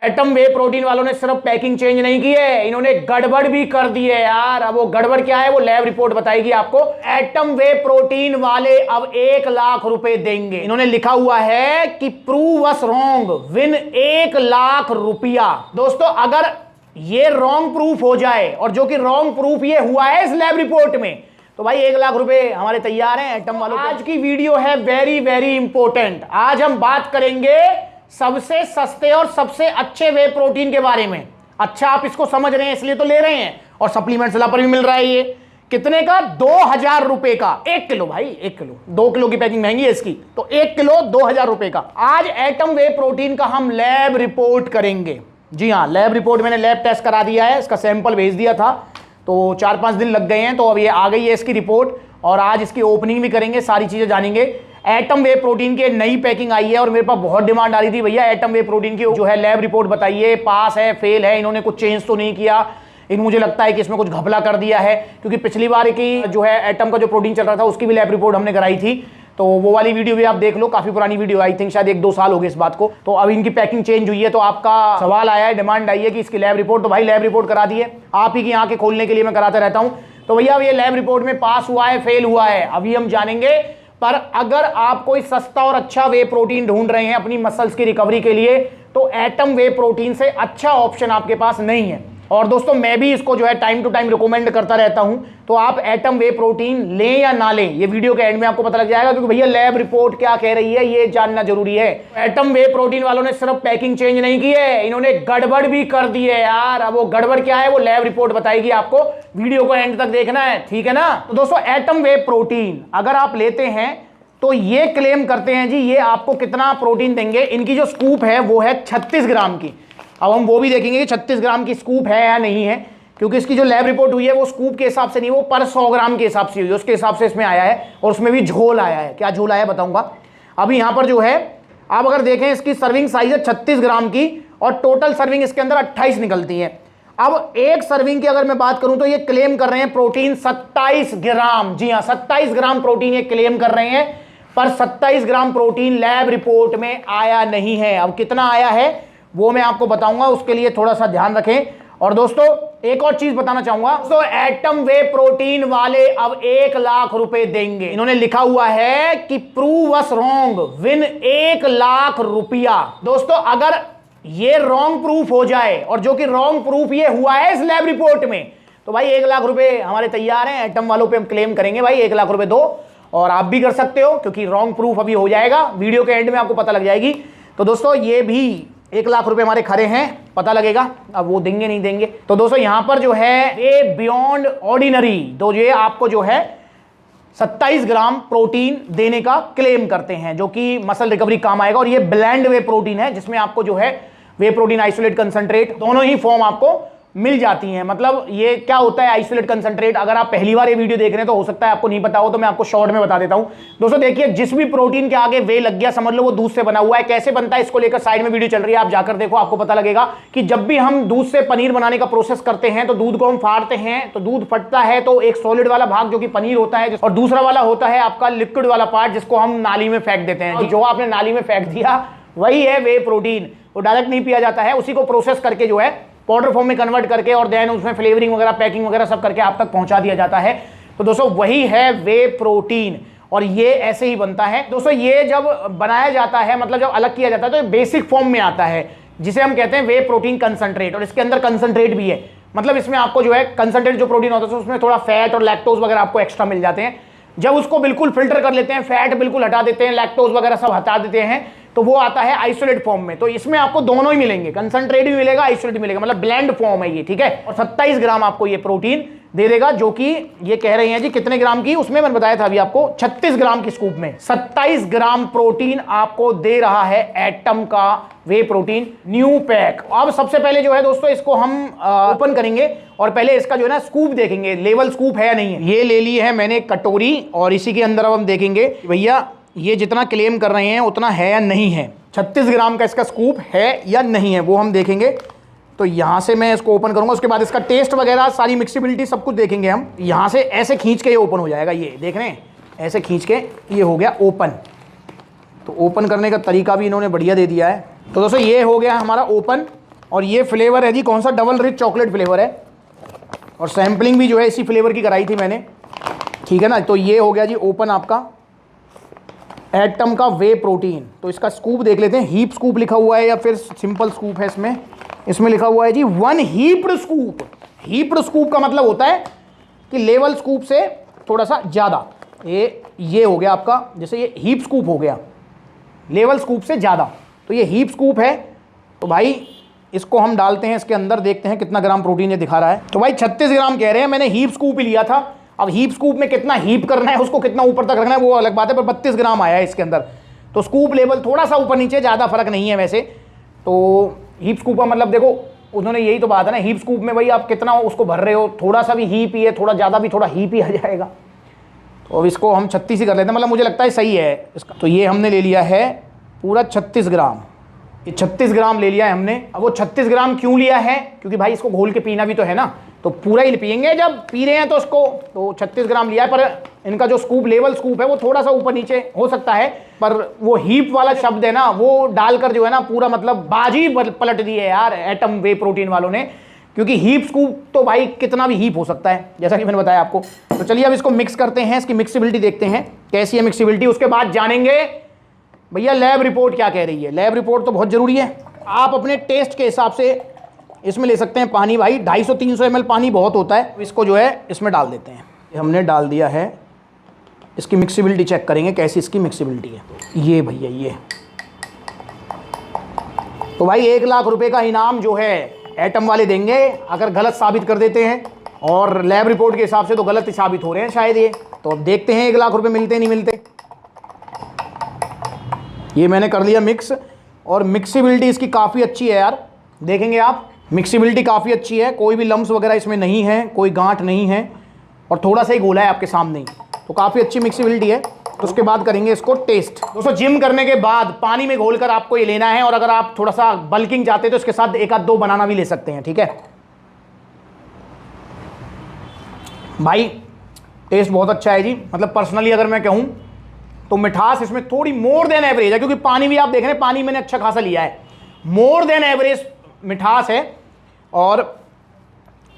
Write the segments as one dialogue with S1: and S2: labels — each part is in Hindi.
S1: एटम वे प्रोटीन वालों ने सिर्फ पैकिंग चेंज नहीं की है, इन्होंने गड़बड़ भी कर दी है यार। अब वो गड़बड़ क्या है वो लैब रिपोर्ट बताएगी आपको। एटम वे प्रोटीन वाले अब 1 लाख रुपए देंगे। इन्होंने लिखा हुआ है कि प्रूव अस रॉन्ग विन 1 लाख रुपया। दोस्तों अगर ये रॉन्ग प्रूफ हो जाए, और जो कि रॉन्ग प्रूफ ये हुआ है इस लैब रिपोर्ट में, तो भाई 1 लाख रुपए हमारे तैयार हैं एटम वालों। आज की वीडियो है वेरी वेरी इंपॉर्टेंट। आज हम बात करेंगे सबसे सस्ते और सबसे अच्छे वे प्रोटीन के बारे में। अच्छा आप इसको समझ रहे हैं इसलिए तो ले रहे हैं, और सप्लीमेंट सेला पर भी मिल रहा है। ये कितने का? 2000 रुपए का 1 किलो। भाई 1 किलो, 2 किलो की पैकिंग महंगी है इसकी, तो 1 किलो 2000 रुपए का। आज एटम वे प्रोटीन का हम लैब रिपोर्ट करेंगे। जी हाँ, लैब रिपोर्ट मैंने लैब टेस्ट करा दिया है, इसका सैंपल भेज दिया था, तो 4-5 दिन लग गए हैं, तो अब ये आ गई है इसकी रिपोर्ट, और आज इसकी ओपनिंग भी करेंगे, सारी चीजें जानेंगे। एटम वे प्रोटीन की नई पैकिंग आई है, और मेरे पास बहुत डिमांड आ रही थी, भैया एटम वे प्रोटीन की जो है लैब रिपोर्ट बताइए, पास है फेल है, इन्होंने कुछ चेंज तो नहीं किया। मुझे लगता है कि इसमें कुछ घपला कर दिया है, क्योंकि पिछली बार की जो है एटम का जो प्रोटीन चल रहा था उसकी भी लैब रिपोर्ट हमने कराई थी, तो वो वाली वीडियो भी आप देख लो, काफी पुरानी वीडियो, आई थिंक शायद 1-2 साल हो गए इस बात को। तो अब इनकी पैकिंग चेंज हुई है, तो आपका सवाल आया है, डिमांड आई है कि इसकी लैब रिपोर्ट, तो भाई लैब रिपोर्ट करा दी है, आप ही की आंखें खोलने के लिए मैं कराता रहता हूं। तो भैया ये लैब रिपोर्ट में पास हुआ है फेल हुआ है अभी हम जानेंगे। पर अगर आप कोई सस्ता और अच्छा वे प्रोटीन ढूंढ रहे हैं अपनी मसल्स की रिकवरी के लिए, तो एटम वे प्रोटीन से अच्छा ऑप्शन आपके पास नहीं है। और दोस्तों मैं भी इसको जो है टाइम टू टाइम रिकमेंड करता रहता हूं, तो आप एटम वे प्रोटीन लें या ना लें ये वीडियो के एंड में आपको पता लग जाएगा, क्योंकि भैया लैब रिपोर्ट क्या कह रही है ये जानना जरूरी है। एटम वे प्रोटीन वालों ने सिर्फ पैकिंग चेंज नहीं की है, इन्होंने गड़बड़ भी कर दी है यार। अब वो गड़बड़ क्या है वो लैब रिपोर्ट बताएगी आपको, वीडियो को एंड तक देखना है, ठीक है ना। तो दोस्तों एटम वे प्रोटीन अगर आप लेते हैं तो ये क्लेम करते हैं जी ये आपको कितना प्रोटीन देंगे। इनकी जो स्कूप है वो है 36 ग्राम की। अब हम वो भी देखेंगे कि 36 ग्राम की स्कूप है या नहीं है, क्योंकि इसकी जो लैब रिपोर्ट हुई है वो स्कूप के हिसाब से नहीं, वो पर 100 ग्राम के हिसाब से हुई है, उसके हिसाब से इसमें आया है, और उसमें भी झोल आया है। क्या झोल आया बताऊंगा। अभी यहां पर जो है आप अगर देखें इसकी सर्विंग साइज है 36 ग्राम की, और टोटल सर्विंग इसके अंदर 28 निकलती है। अब एक सर्विंग की अगर मैं बात करूं तो ये क्लेम कर रहे हैं प्रोटीन 27 ग्राम। जी हां, 27 ग्राम प्रोटीन ये क्लेम कर रहे हैं, पर 27 ग्राम प्रोटीन लैब रिपोर्ट में आया नहीं है। अब कितना आया है वो मैं आपको बताऊंगा, उसके लिए थोड़ा सा ध्यान रखें। और दोस्तों एक और चीज बताना चाहूंगा, तो एटम वे प्रोटीन वाले अब 1 लाख रुपए देंगे। इन्होंने लिखा हुआ है कि प्रूव अस रॉन्ग विन 1 लाख रुपया। दोस्तों अगर ये रॉन्ग प्रूफ हो जाए, और जो कि रॉन्ग प्रूफ ये हुआ है इस लैब रिपोर्ट में, तो भाई 1 लाख रुपए हमारे तैयार हैं। एटम वालों पे हम क्लेम करेंगे भाई 1 लाख रुपए दो, और आप भी कर सकते हो, क्योंकि रॉन्ग प्रूफ अभी हो जाएगा, वीडियो के एंड में आपको पता लग जाएगी। तो दोस्तों ये भी 1 लाख रुपए हमारे खरे हैं, पता लगेगा अब वो देंगे नहीं देंगे। तो दोस्तों यहां पर जो है ये बियॉन्ड ऑर्डिनरी, तो ये आपको जो है 27 ग्राम प्रोटीन देने का क्लेम करते हैं, जो कि मसल रिकवरी काम आएगा। और ये ब्लेंड वे प्रोटीन है, जिसमें आपको जो है वे प्रोटीन आइसोलेट कंसंट्रेट दोनों ही फॉर्म आपको मिल जाती हैं। मतलब ये क्या होता है आइसोलेट कंसंट्रेट, अगर आप पहली बार ये वीडियो देख रहे हैं तो हो सकता है आपको नहीं पता हो, तो मैं आपको शॉर्ट में बता देता हूं। दोस्तों देखिए, जिस भी प्रोटीन के आगे वे लग गया समझ लो वो दूध से बना हुआ है। कैसे बनता है इसको लेकर साइड में वीडियो चल रही है, आप जाकर देखो, आपको पता लगेगा कि जब भी हम दूध से पनीर बनाने का प्रोसेस करते हैं तो दूध को हम फाड़ते हैं, तो दूध फटता है, तो एक सॉलिड वाला भाग जो कि पनीर होता है, और दूसरा वाला होता है आपका लिक्विड वाला पार्ट, जिसको हम नाली में फेंक देते हैं। जो आपने नाली में फेंक दिया वही है वे प्रोटीन, वो डायरेक्ट नहीं पिया जाता है, उसी को प्रोसेस करके जो है पाउडर फॉर्म में कन्वर्ट करके, और देन उसमें फ्लेवरिंग वगैरह पैकिंग वगैरह सब करके आप तक पहुंचा दिया जाता है। तो दोस्तों वही है वे प्रोटीन, और ये ऐसे ही बनता है। दोस्तों ये जब बनाया जाता है, मतलब जब अलग किया जाता है, तो ये बेसिक फॉर्म में आता है, जिसे हम कहते हैं वे प्रोटीन कंसंट्रेट, और इसके अंदर कंसंट्रेट भी है। मतलब इसमें आपको जो है कंसंट्रेट जो प्रोटीन होता है उसमें थोड़ा फैट और लैक्टोज वगैरह आपको एक्स्ट्रा मिल जाते हैं। जब उसको बिल्कुल फिल्टर कर लेते हैं, फैट बिल्कुल हटा देते हैं, लैक्टोज वगैरह सब हटा देते हैं, तो वो आता है आइसोलेट फॉर्म में। तो इसमें आपको दोनों ही मिलेंगे, कंसंट्रेट भी मिलेगा, आइसोलेट भी मिलेगा, मतलब ब्लेंड फॉर्म है ये, ठीक है। और 27 ग्राम आपको ये प्रोटीन दे देगा, जो कि ये कह रहे हैं जी कितने ग्राम की, उसमें मैंने बताया था अभी आपको 36 ग्राम की स्कूप में 27 ग्राम प्रोटीन आपको दे रहा है एटम का वे प्रोटीन न्यू पैक। अब सबसे पहले जो है दोस्तों इसको हम ओपन करेंगे, और पहले इसका जो है ना स्कूप देखेंगे, लेवल स्कूप है या नहीं है। ये ले ली है मैंने कटोरी, और इसी के अंदर अब हम देखेंगे भैया ये जितना क्लेम कर रहे हैं उतना है या नहीं है, 36 ग्राम का इसका स्कूप है या नहीं है, वो हम देखेंगे। तो यहाँ से मैं इसको ओपन करूंगा, उसके बाद इसका टेस्ट वगैरह सारी मिक्सिबिलिटी सब कुछ देखेंगे हम। यहाँ से ऐसे खींच के ये ओपन हो जाएगा, ये देख रहे हैं, ऐसे खींच के ये हो गया ओपन। तो ओपन करने का तरीका भी इन्होंने बढ़िया दे दिया है। तो दोस्तों ये हो गया हमारा ओपन, और ये फ्लेवर है जी कौन सा, डबल रिच चॉकलेट फ्लेवर है, और सैम्पलिंग भी जो है इसी फ्लेवर की कराई थी मैंने, ठीक है ना। तो ये हो गया जी ओपन आपका एटम का वे प्रोटीन। तो इसका स्कूप देख लेते हैं, हीप स्कूप लिखा हुआ है या फिर सिंपल स्कूप है। इसमें लिखा हुआ है जी 1 हीप्ड स्कूप। हीप्ड स्कूप का मतलब होता है कि लेवल स्कूप से थोड़ा सा ज़्यादा। ये हो गया आपका, जैसे ये हीप स्कूप हो गया, लेवल स्कूप से ज़्यादा, तो ये हीप स्कूप है। तो भाई इसको हम डालते हैं इसके अंदर, देखते हैं कितना ग्राम प्रोटीन ये दिखा रहा है। तो भाई 36 ग्राम कह रहे हैं, मैंने हीप स्कूप ही लिया था। अब हीप स्कूप में कितना हीप करना है, उसको कितना ऊपर तक रखना है वो अलग बात है, पर 32 ग्राम आया है इसके अंदर। तो स्कूप लेवल थोड़ा सा ऊपर नीचे, ज़्यादा फर्क नहीं है वैसे। तो हीप स्कूप का मतलब देखो, उन्होंने यही तो बात है ना, हीप स्कूप में भाई आप कितना उसको भर रहे हो, थोड़ा सा भी हीप ही है, थोड़ा ज़्यादा भी थोड़ा हीप ही आ जाएगा। तो अब इसको हम 36 ही कर लेते हैं, मतलब मुझे लगता है सही है इसका। तो ये हमने ले लिया है पूरा 36 ग्राम, ये 36 ग्राम ले लिया है हमने। अब वो 36 ग्राम क्यों लिया है, क्योंकि भाई इसको घोल के पीना भी तो है ना, तो पूरा ही पियेंगे जब पी रहे हैं तो उसको। तो 36 ग्राम लिया है, पर इनका जो स्कूप लेवल स्कूप है वो थोड़ा सा ऊपर नीचे हो सकता है, पर वो हीप वाला शब्द है ना, वो डालकर जो है ना पूरा मतलब बाजी पलट दी है यार एटम वे प्रोटीन वालों ने। क्योंकि हीप स्कूप तो भाई कितना भी हीप हो सकता है, जैसा कि मैंने बताया आपको। तो चलिए अब इसको मिक्स करते हैं, इसकी मिक्सिबिलिटी देखते हैं कैसी है मिक्सिबिलिटी। उसके बाद जानेंगे भैया लैब रिपोर्ट क्या कह रही है। लैब रिपोर्ट तो बहुत ज़रूरी है। आप अपने टेस्ट के हिसाब से इसमें ले सकते हैं पानी, भाई 250-300 ml पानी बहुत होता है। इसको जो है इसमें डाल देते हैं, हमने डाल दिया है। इसकी मिक्सिबिलिटी चेक करेंगे कैसी इसकी मिक्सिबिलिटी है। ये भैया ये तो भाई 1 लाख रुपए का इनाम जो है एटम वाले देंगे अगर गलत साबित कर देते हैं, और लैब रिपोर्ट के हिसाब से तो गलत ही साबित हो रहे हैं शायद ये। तो अब देखते हैं 1 लाख रुपए मिलते नहीं मिलते। ये मैंने कर लिया मिक्स, और मिक्सिबिलिटी इसकी काफ़ी अच्छी है यार, देखेंगे आप मिक्सिबिलिटी काफ़ी अच्छी है, कोई भी लम्स वगैरह इसमें नहीं है, कोई गांठ नहीं है, और थोड़ा सा ही गोला है आपके सामने ही, तो काफ़ी अच्छी मिक्सिबिलिटी है। तो उसके बाद करेंगे इसको टेस्ट। दोस्तों जिम करने के बाद पानी में घोलकर आपको ये लेना है, और अगर आप थोड़ा सा बल्किंग चाहते हैं तो इसके साथ 1 आध 2 बनाना भी ले सकते हैं, ठीक है भाई। टेस्ट बहुत अच्छा है जी, मतलब पर्सनली अगर मैं कहूँ तो मिठास इसमें थोड़ी मोर देन एवरेज है, क्योंकि पानी भी आप देख रहे हैं, पानी मैंने अच्छा खासा लिया है, मोर देन एवरेज मिठास है। और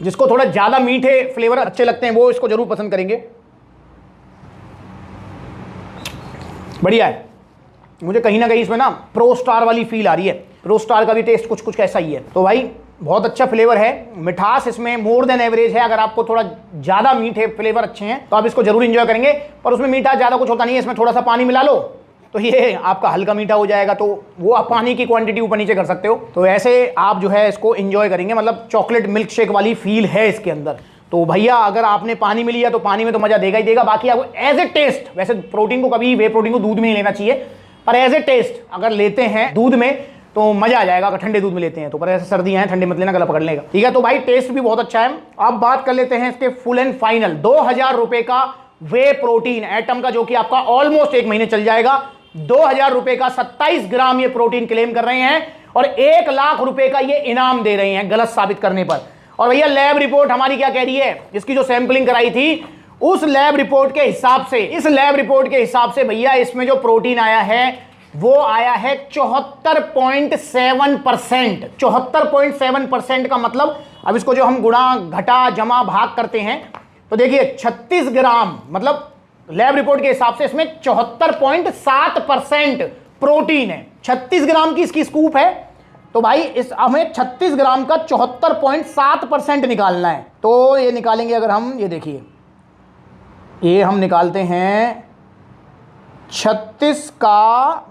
S1: जिसको थोड़ा ज़्यादा मीठे फ्लेवर अच्छे लगते हैं वो इसको जरूर पसंद करेंगे। बढ़िया है, मुझे कहीं ना कहीं इसमें ना प्रो स्टार वाली फील आ रही है। प्रो स्टार का भी टेस्ट कुछ कुछ कैसा ही है। तो भाई बहुत अच्छा फ्लेवर है, मिठास इसमें मोर देन एवरेज है। अगर आपको थोड़ा ज़्यादा मीठे फ्लेवर अच्छे हैं तो आप इसको जरूर इंजॉय करेंगे, पर उसमें मीठा ज़्यादा कुछ होता नहीं है। इसमें थोड़ा सा पानी मिला लो तो ये आपका हल्का मीठा हो जाएगा, तो वो आप पानी की क्वांटिटी ऊपर नीचे कर सकते हो। तो ऐसे आप जो है इसको इंजॉय करेंगे, मतलब चॉकलेट मिल्क शेक वाली फील है इसके अंदर। तो भैया अगर आपने पानी में लिया तो पानी में तो मजा देगा ही देगा। बाकी आपको एज ए टेस्ट, वैसे प्रोटीन को कभी वे प्रोटीन को दूध में नहीं लेना चाहिए, पर एज ए टेस्ट अगर लेते हैं दूध में तो मजा आ जाएगा। अगर ठंडे दूध में लेते हैं तो, पर ऐसे सर्दियां हैं ठंडे मत लेना, गला पकड़ लेगा, ठीक है। तो भाई टेस्ट भी बहुत अच्छा है। अब बात कर लेते हैं इसके फुल एंड फाइनल 2000 रुपए का वे प्रोटीन एटम का, जो कि आपका ऑलमोस्ट 1 महीने चल जाएगा। 2000 रुपए का 27 ग्राम ये प्रोटीन क्लेम कर रहे हैं, और 1 लाख रुपए का ये इनाम दे रहे हैं गलत साबित करने पर। और भैया लैब रिपोर्ट हमारी क्या कह रही है, इसकी जो सैंपलिंग कराई थी उस लैब रिपोर्ट के हिसाब से, इस लैब रिपोर्ट के हिसाब से भैया इसमें जो प्रोटीन आया है वो आया है 74.7%। 74.7% का मतलब, अब इसको जो हम गुणा घटा जमा भाग करते हैं तो देखिए 36 ग्राम, मतलब लैब रिपोर्ट के हिसाब से इसमें 74.7% प्रोटीन है। 36 ग्राम की इसकी स्कूप है, तो भाई इस हमें 36 ग्राम का 74.7% निकालना है। तो ये निकालेंगे अगर हम, ये देखिए ये हम निकालते हैं 36 का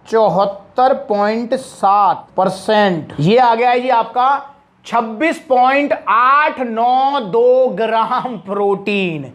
S1: 74.7%, ये आ गया है जी आपका 26.892 ग्राम प्रोटीन।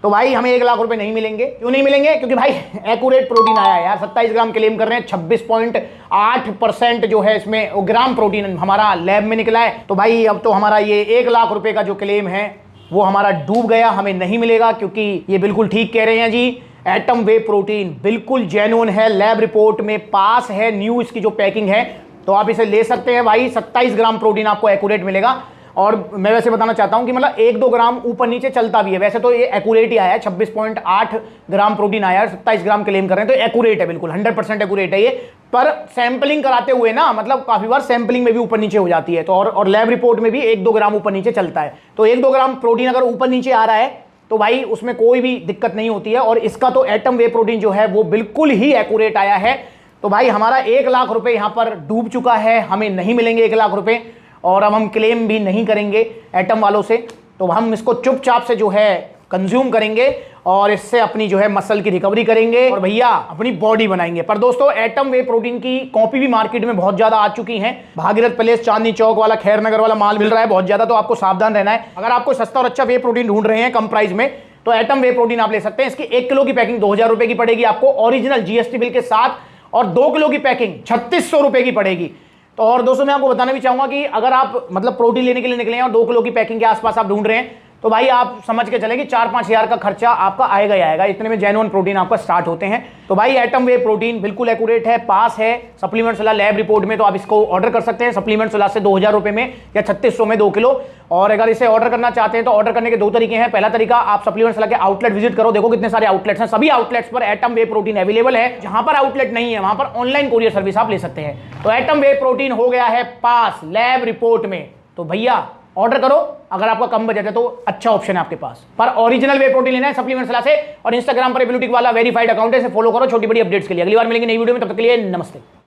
S1: तो भाई हमें 1 लाख रुपए नहीं मिलेंगे। क्यों नहीं मिलेंगे? क्योंकि भाई एक्यूरेट प्रोटीन आया है यार। 27 ग्राम क्लेम कर रहे हैं, 26.8% जो है इसमें ग्राम प्रोटीन हमारा लैब में निकला है। तो भाई अब तो हमारा ये 1 लाख रुपए का जो क्लेम है वो हमारा डूब गया, हमें नहीं मिलेगा। क्योंकि ये बिल्कुल ठीक कह रहे हैं जी, एटम वे प्रोटीन बिल्कुल जेन्युइन है, लैब रिपोर्ट में पास है, न्यू इसकी जो पैकिंग है, तो आप इसे ले सकते हैं भाई। 27 ग्राम प्रोटीन आपको एक्यूरेट मिलेगा। और मैं वैसे बताना चाहता हूं कि मतलब 1-2 ग्राम ऊपर नीचे चलता भी है, वैसे तो ये एक्यूरेट ही आया है। 26.8 ग्राम प्रोटीन आया है, 27 ग्राम क्लेम कर रहे हैं, तो एक्यूरेट है, बिल्कुल 100% एक्यूरेट है ये। पर सैंपलिंग कराते हुए ना, मतलब काफी बार सैंपलिंग में भी ऊपर नीचे हो जाती है, तो और लैब रिपोर्ट में भी 1-2 ग्राम ऊपर नीचे चलता है। तो 1-2 ग्राम प्रोटीन अगर ऊपर नीचे आ रहा है तो भाई उसमें कोई भी दिक्कत नहीं होती है। और इसका तो एटम वे प्रोटीन जो है वो बिल्कुल ही एक्यूरेट आया है। तो भाई हमारा 1 लाख रुपए यहां पर डूब चुका है, हमें नहीं मिलेंगे 1 लाख रुपए, और अब हम क्लेम भी नहीं करेंगे एटम वालों से। तो हम इसको चुपचाप से जो है कंज्यूम करेंगे और इससे अपनी जो है मसल की रिकवरी करेंगे और भैया अपनी बॉडी बनाएंगे। पर दोस्तों एटम वे प्रोटीन की कॉपी भी मार्केट में बहुत ज्यादा आ चुकी हैं। भागीरथ पैलेस, चांदनी चौक वाला, खैर नगर वाला माल मिल रहा है बहुत ज्यादा, तो आपको सावधान रहना है। अगर आपको सस्ता और अच्छा वे प्रोटीन ढूंढ रहे हैं कम प्राइस में, तो एटम वे प्रोटीन आप ले सकते हैं। इसकी 1 किलो की पैकिंग 2000 रुपए की पड़ेगी आपको ओरिजिनल जीएसटी बिल के साथ, और 2 किलो की पैकिंग 3600 रुपए की पड़ेगी। तो और दोस्तों मैं आपको बताना भी चाहूंगा कि अगर आप मतलब प्रोटीन लेने के लिए निकले हैं और 2 किलो की पैकिंग के आसपास आप ढूंढ रहे हैं, तो भाई आप समझ के चलें कि 4-5 हज़ार का खर्चा आपका आएगा ही आएगा। इतने में जेन्युइन प्रोटीन आपका स्टार्ट होते हैं। तो भाई एटम वे प्रोटीन बिल्कुल एक्यूरेट है, पास है सप्लीमेंट सलाह लैब रिपोर्ट में, तो आप इसको ऑर्डर कर सकते हैं सप्लीमेंट सलाह से 2000 रुपए में या 3600 में 2 किलो। और अगर इसे ऑर्डर करना चाहते हैं तो ऑर्डर करने के 2 तरीके हैं। पहला तरीका, आप सप्लीमेंट सलाह के आउटलेट विजिट करो, देखो कितने सारे आउटलेट्स हैं, सभी आउटलेट्स पर एटम वे प्रोटीन अवेलेबल है। जहां पर आउटलेट नहीं है वहां पर ऑनलाइन कोरियर सर्विस आप ले सकते हैं। तो एटम वे प्रोटीन हो गया है पास लैब रिपोर्ट में, तो भैया ऑर्डर करो। अगर आपका कम बजट है तो अच्छा ऑप्शन है आपके पास। पर ओरिजिनल वे प्रोटीन लेना है सप्लीमेंट सलाह से, और इंस्टाग्राम पर एबिलिटी वाला वेरीफाइड अकाउंट है, इसे फॉलो करो छोटी बड़ी अपडेट्स के लिए। अगली बार मिलेंगे नई वीडियो में, तब तक के लिए नमस्ते।